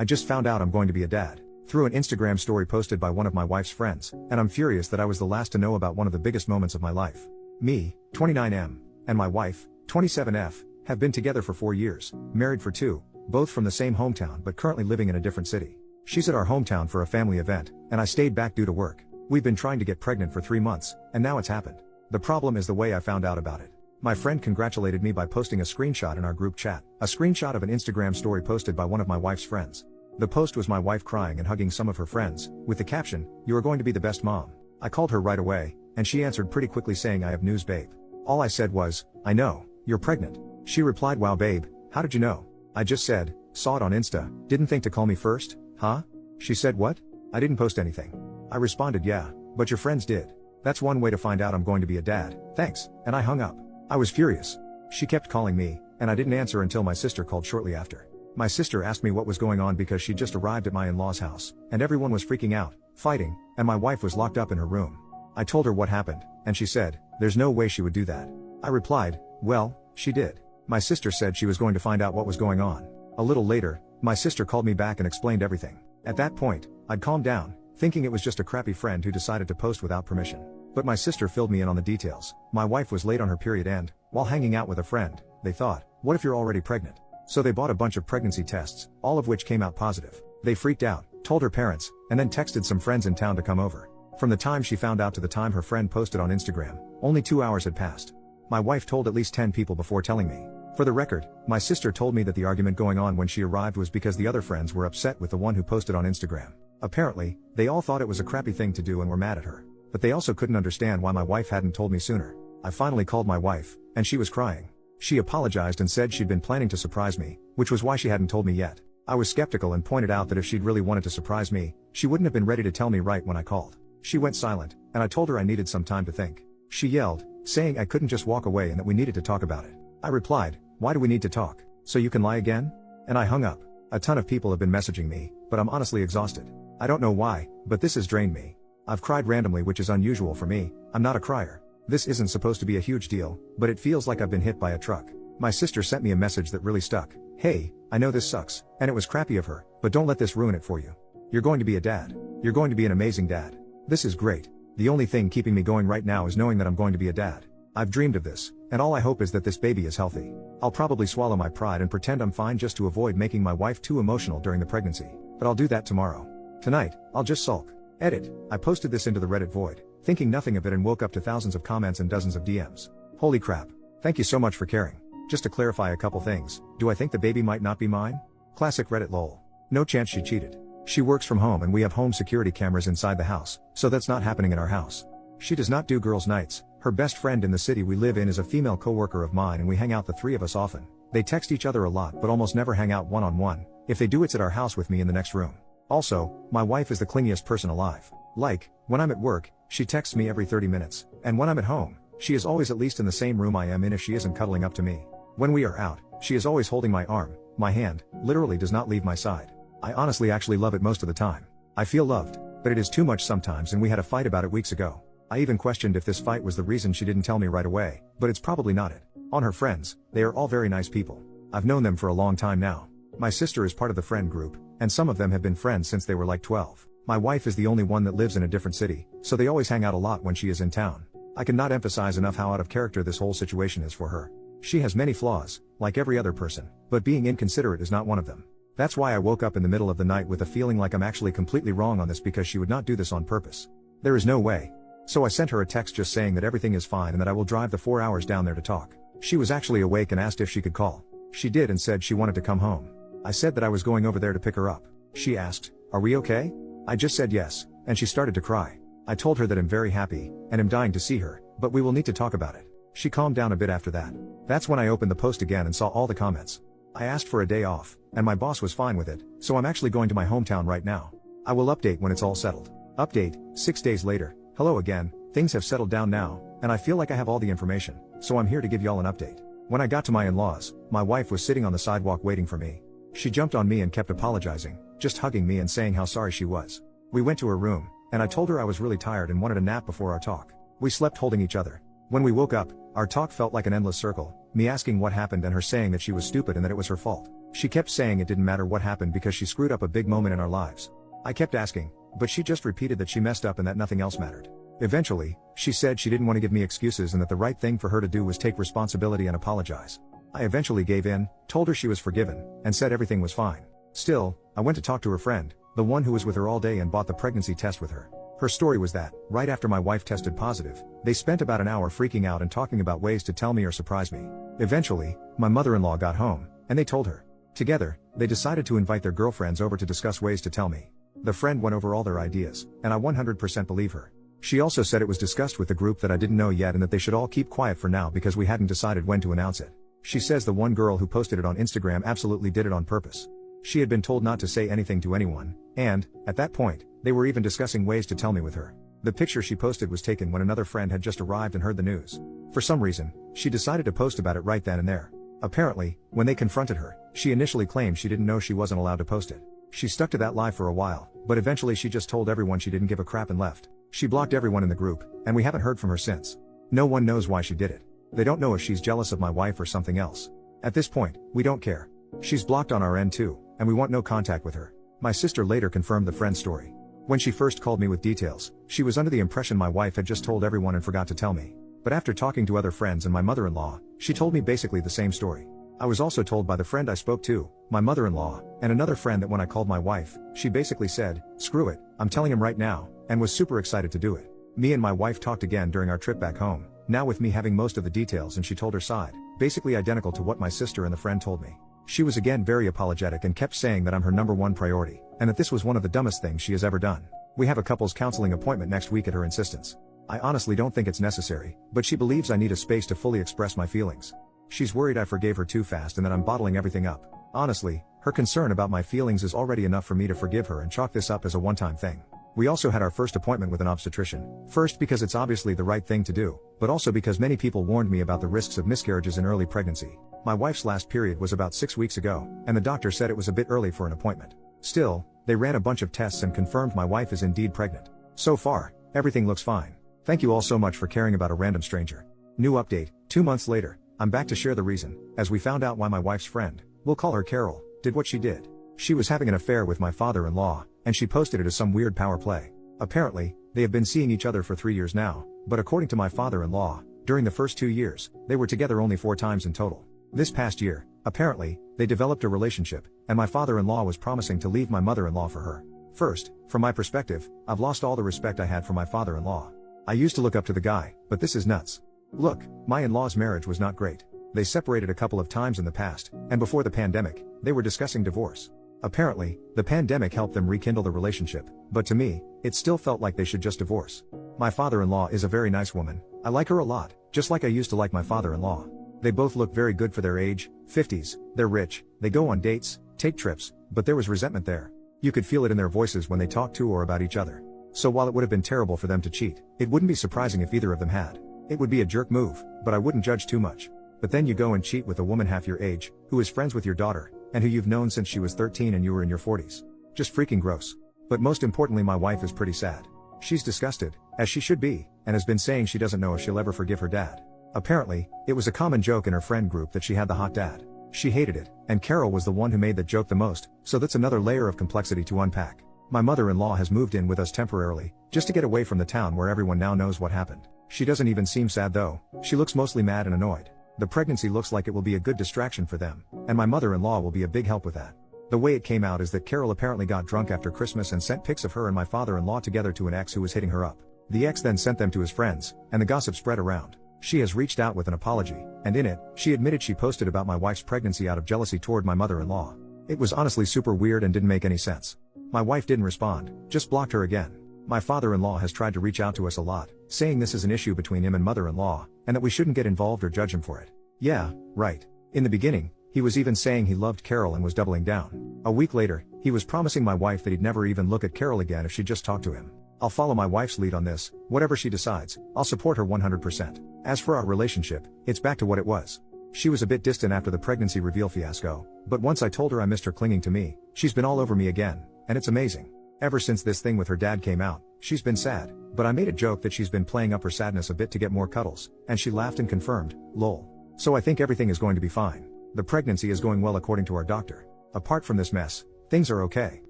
I just found out I'm going to be a dad. Through an Instagram story posted by one of my wife's friends, and I'm furious that I was the last to know about one of the biggest moments of my life. Me, 29M, and my wife, 27F, have been together for 4 years, married for 2, both from the same hometown but currently living in a different city. She's at our hometown for a family event, and I stayed back due to work. We've been trying to get pregnant for 3 months, and now it's happened. The problem is the way I found out about it. My friend congratulated me by posting a screenshot in our group chat, a screenshot of an Instagram story posted by one of my wife's friends. The post was my wife crying and hugging some of her friends, with the caption, "You are going to be the best mom." I called her right away, and she answered pretty quickly saying, "I have news, babe." All I said was, "I know, you're pregnant." She replied, "Wow, babe, how did you know?" I just said, "Saw it on Insta, didn't think to call me first, huh?" She said, "What? I didn't post anything." I responded, "Yeah, but your friends did. That's one way to find out I'm going to be a dad, thanks," and I hung up. I was furious. She kept calling me, and I didn't answer until my sister called shortly after. My sister asked me what was going on because she just arrived at my in-laws' house, and everyone was freaking out, fighting, and my wife was locked up in her room. I told her what happened, and she said, "There's no way she would do that." I replied, "Well, she did." My sister said she was going to find out what was going on. A little later, my sister called me back and explained everything. At that point, I'd calmed down, thinking it was just a crappy friend who decided to post without permission. But my sister filled me in on the details. My wife was late on her period and, while hanging out with a friend, they thought, "What if you're already pregnant?" So they bought a bunch of pregnancy tests, all of which came out positive. They freaked out, told her parents, and then texted some friends in town to come over. From the time she found out to the time her friend posted on Instagram, only 2 hours had passed. My wife told at least 10 people before telling me. For the record, my sister told me that the argument going on when she arrived was because the other friends were upset with the one who posted on Instagram. Apparently, they all thought it was a crappy thing to do and were mad at her. But they also couldn't understand why my wife hadn't told me sooner. I finally called my wife, and she was crying. She apologized and said she'd been planning to surprise me, which was why she hadn't told me yet. I was skeptical and pointed out that if she'd really wanted to surprise me, she wouldn't have been ready to tell me right when I called. She went silent, and I told her I needed some time to think. She yelled, saying I couldn't just walk away and that we needed to talk about it. I replied, "Why do we need to talk? So you can lie again?" And I hung up. A ton of people have been messaging me, but I'm honestly exhausted. I don't know why, but this has drained me. I've cried randomly, which is unusual for me. I'm not a crier. This isn't supposed to be a huge deal, but it feels like I've been hit by a truck. My sister sent me a message that really stuck. "Hey, I know this sucks, and it was crappy of her, but don't let this ruin it for you. You're going to be a dad. You're going to be an amazing dad. This is great. The only thing keeping me going right now is knowing that I'm going to be a dad. I've dreamed of this, and all I hope is that this baby is healthy. I'll probably swallow my pride and pretend I'm fine just to avoid making my wife too emotional during the pregnancy, but I'll do that tomorrow. Tonight, I'll just sulk." Edit. I posted this into the Reddit void, thinking nothing of it, and woke up to thousands of comments and dozens of DMs. Holy crap. Thank you so much for caring. Just to clarify a couple things, do I think the baby might not be mine? Classic Reddit lol. No chance she cheated. She works from home and we have home security cameras inside the house, so that's not happening in our house. She does not do girls' nights. Her best friend in the city we live in is a female coworker of mine and we hang out, the 3 of us, often. They text each other a lot but almost never hang out one-on-one. If they do, it's at our house with me in the next room. Also, my wife is the clingiest person alive. Like, when I'm at work, she texts me every 30 minutes, and when I'm at home, she is always at least in the same room I am in if she isn't cuddling up to me. When we are out, she is always holding my arm, my hand, literally does not leave my side. I honestly actually love it most of the time. I feel loved, but it is too much sometimes, and we had a fight about it weeks ago. I even questioned if this fight was the reason she didn't tell me right away, but it's probably not it. On her friends, they are all very nice people. I've known them for a long time now. My sister is part of the friend group, and some of them have been friends since they were like 12. My wife is the only one that lives in a different city, so they always hang out a lot when she is in town. I cannot emphasize enough how out of character this whole situation is for her. She has many flaws, like every other person, but being inconsiderate is not one of them. That's why I woke up in the middle of the night with a feeling like I'm actually completely wrong on this, because she would not do this on purpose. There is no way. So I sent her a text just saying that everything is fine and that I will drive the 4 hours down there to talk. She was actually awake and asked if she could call. She did and said she wanted to come home. I said that I was going over there to pick her up. She asked, "Are we okay?" I just said yes, and she started to cry. I told her that I'm very happy, and am dying to see her, but we will need to talk about it. She calmed down a bit after that. That's when I opened the post again and saw all the comments. I asked for a day off, and my boss was fine with it, so I'm actually going to my hometown right now. I will update when it's all settled. Update, 6 days later. Hello again, things have settled down now, and I feel like I have all the information, so I'm here to give y'all an update. When I got to my in-laws, my wife was sitting on the sidewalk waiting for me. She jumped on me and kept apologizing, just hugging me and saying how sorry she was. We went to her room, and I told her I was really tired and wanted a nap before our talk. We slept holding each other. When we woke up, our talk felt like an endless circle, me asking what happened and her saying that she was stupid and that it was her fault. She kept saying it didn't matter what happened because she screwed up a big moment in our lives. I kept asking, but she just repeated that she messed up and that nothing else mattered. Eventually, she said she didn't want to give me excuses and that the right thing for her to do was take responsibility and apologize. I eventually gave in, told her she was forgiven, and said everything was fine. Still, I went to talk to her friend, the one who was with her all day and bought the pregnancy test with her. Her story was that, right after my wife tested positive, they spent about an hour freaking out and talking about ways to tell me or surprise me. Eventually, my mother-in-law got home, and they told her. Together, they decided to invite their girlfriends over to discuss ways to tell me. The friend went over all their ideas, and I 100% believe her. She also said it was discussed with the group that I didn't know yet and that they should all keep quiet for now because we hadn't decided when to announce it. She says the one girl who posted it on Instagram absolutely did it on purpose. She had been told not to say anything to anyone, and, at that point, they were even discussing ways to tell me with her. The picture she posted was taken when another friend had just arrived and heard the news. For some reason, she decided to post about it right then and there. Apparently, when they confronted her, she initially claimed she didn't know she wasn't allowed to post it. She stuck to that lie for a while, but eventually she just told everyone she didn't give a crap and left. She blocked everyone in the group, and we haven't heard from her since. No one knows why she did it. They don't know if she's jealous of my wife or something else. At this point, we don't care. She's blocked on our end too, and we want no contact with her. My sister later confirmed the friend's story. When she first called me with details, she was under the impression my wife had just told everyone and forgot to tell me. But after talking to other friends and my mother-in-law, she told me basically the same story. I was also told by the friend I spoke to, my mother-in-law, and another friend that when I called my wife, she basically said, "Screw it, I'm telling him right now," and was super excited to do it. Me and my wife talked again during our trip back home, now with me having most of the details, and she told her side, basically identical to what my sister and the friend told me. She was again very apologetic and kept saying that I'm her #1 priority, and that this was one of the dumbest things she has ever done. We have a couples counseling appointment next week at her insistence. I honestly don't think it's necessary, but she believes I need a space to fully express my feelings. She's worried I forgave her too fast and that I'm bottling everything up. Honestly, her concern about my feelings is already enough for me to forgive her and chalk this up as a one-time thing. We also had our first appointment with an obstetrician, first because it's obviously the right thing to do, but also because many people warned me about the risks of miscarriages in early pregnancy. My wife's last period was about 6 weeks ago, and the doctor said it was a bit early for an appointment. Still, they ran a bunch of tests and confirmed my wife is indeed pregnant. So far, everything looks fine. Thank you all so much for caring about a random stranger. New update, 2 months later, I'm back to share the reason, as we found out why my wife's friend, we'll call her Carol, did what she did. She was having an affair with my father-in-law, and she posted it as some weird power play. Apparently, they have been seeing each other for 3 years now, but according to my father-in-law, during the first 2 years, they were together only 4 times in total. This past year, apparently, they developed a relationship, and my father-in-law was promising to leave my mother-in-law for her. First, from my perspective, I've lost all the respect I had for my father-in-law. I used to look up to the guy, but this is nuts. Look, my in-laws' marriage was not great. They separated a couple of times in the past, and before the pandemic, they were discussing divorce. Apparently, the pandemic helped them rekindle the relationship, but to me, it still felt like they should just divorce. My father-in-law is a very nice woman. I like her a lot, just like I used to like my father-in-law. They both look very good for their age, 50s, they're rich, they go on dates, take trips, but there was resentment there. You could feel it in their voices when they talked to or about each other. So while it would have been terrible for them to cheat, it wouldn't be surprising if either of them had. It would be a jerk move, but I wouldn't judge too much. But then you go and cheat with a woman half your age, who is friends with your daughter, and who you've known since she was 13 and you were in your 40s. Just freaking gross. But most importantly, my wife is pretty sad. She's disgusted, as she should be, and has been saying she doesn't know if she'll ever forgive her dad. Apparently, it was a common joke in her friend group that she had the hot dad. She hated it, and Carol was the one who made that joke the most, so that's another layer of complexity to unpack. My mother-in-law has moved in with us temporarily, just to get away from the town where everyone now knows what happened. She doesn't even seem sad though, she looks mostly mad and annoyed. The pregnancy looks like it will be a good distraction for them, and my mother-in-law will be a big help with that. The way it came out is that Carol apparently got drunk after Christmas and sent pics of her and my father-in-law together to an ex who was hitting her up. The ex then sent them to his friends, and the gossip spread around. She has reached out with an apology, and in it, she admitted she posted about my wife's pregnancy out of jealousy toward my mother-in-law. It was honestly super weird and didn't make any sense. My wife didn't respond, just blocked her again. My father-in-law has tried to reach out to us a lot, saying this is an issue between him and mother-in-law, and that we shouldn't get involved or judge him for it. Yeah, right. In the beginning, he was even saying he loved Carol and was doubling down. A week later, he was promising my wife that he'd never even look at Carol again if she just talked to him. I'll follow my wife's lead on this, whatever she decides, I'll support her 100%. As for our relationship, it's back to what it was. She was a bit distant after the pregnancy reveal fiasco, but once I told her I missed her clinging to me, she's been all over me again, and it's amazing. Ever since this thing with her dad came out, she's been sad, but I made a joke that she's been playing up her sadness a bit to get more cuddles, and she laughed and confirmed, lol. So I think everything is going to be fine. The pregnancy is going well according to our doctor. Apart from this mess, things are okay.